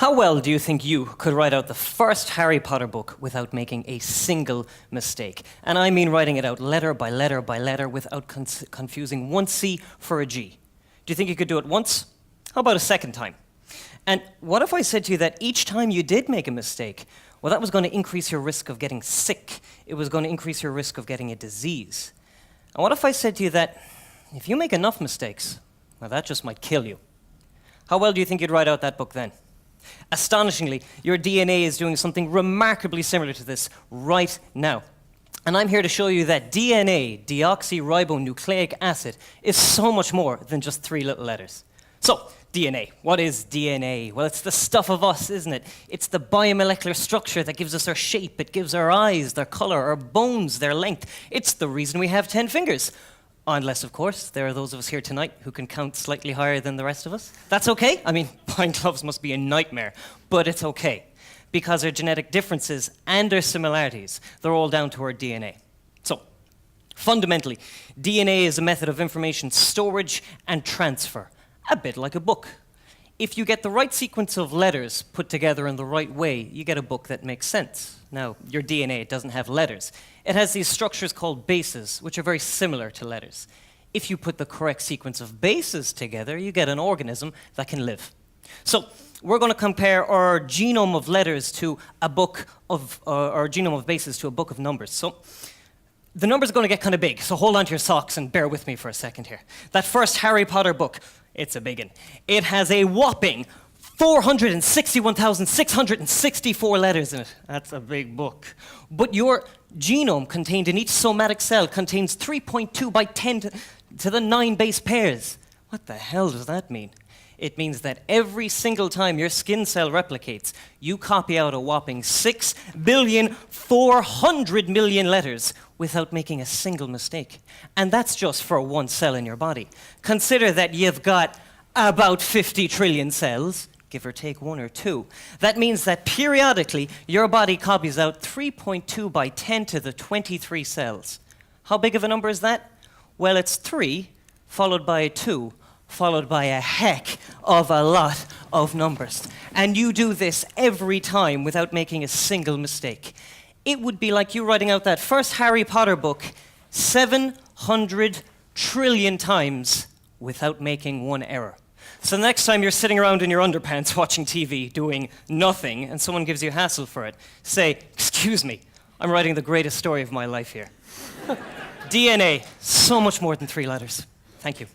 How well do you think you could write out the first Harry Potter book without making a single mistake? And I mean writing it out letter by letter by letter without confusing one C for a G. Do you think you could do it once? How about a second time? And what if I said to you that each time you did make a mistake, well, that was going to increase your risk of getting sick. It was going to increase your risk of getting a disease. And what if I said to you that if you make enough mistakes, well, that just might kill you? How well do you think you'd write out that book then? Astonishingly, your DNA is doing something remarkably similar to this right now. And I'm here to show you that DNA, deoxyribonucleic acid, is so much more than just 3 little letters. So, DNA. What is DNA? Well, it's the stuff of us, isn't it? It's the biomolecular structure that gives us our shape. It gives our eyes their color, our bones their length. It's the reason we have 10 fingers. Unless, of course, there are those of us here tonight who can count slightly higher than the rest of us. That's okay. I mean, buying gloves must be a nightmare, but it's okay. Because our genetic differences and our similarities, they're all down to our DNA. So, fundamentally, DNA is a method of information storage and transfer, a bit like a book. If you get the right sequence of letters put together in the right way, you get a book that makes sense. Now, your DNA doesn't have letters. It has these structures called bases, which are very similar to letters. If you put the correct sequence of bases together, you get an organism that can live. So, we're going to compare our genome of letters to a book of, our genome of bases to a book of numbers. So, the numbers are going to get kind of big, so hold on to your socks and bear with me for a second here. That first Harry Potter book, it's a big one. It has a whopping 461,664 letters in it. That's a big book. But your genome contained in each somatic cell contains 3.2 by 10 to the 9 base pairs. What the hell does that mean? It means that every single time your skin cell replicates, you copy out a whopping 6,400,000,000 letters without making a single mistake. And that's just for one cell in your body. Consider that you've got about 50 trillion cells, give or take 1 or 2. That means that periodically, your body copies out 3.2 by 10 to the 23 cells. How big of a number is that? Well, it's 3, followed by a 2, followed by a heck of a lot of numbers. And you do this every time without making a single mistake. It would be like you writing out that first Harry Potter book 700 trillion times without making one error. So the next time you're sitting around in your underpants watching TV doing nothing and someone gives you hassle for it, say, "Excuse me, I'm writing the greatest story of my life here." DNA, so much more than 3 letters. Thank you.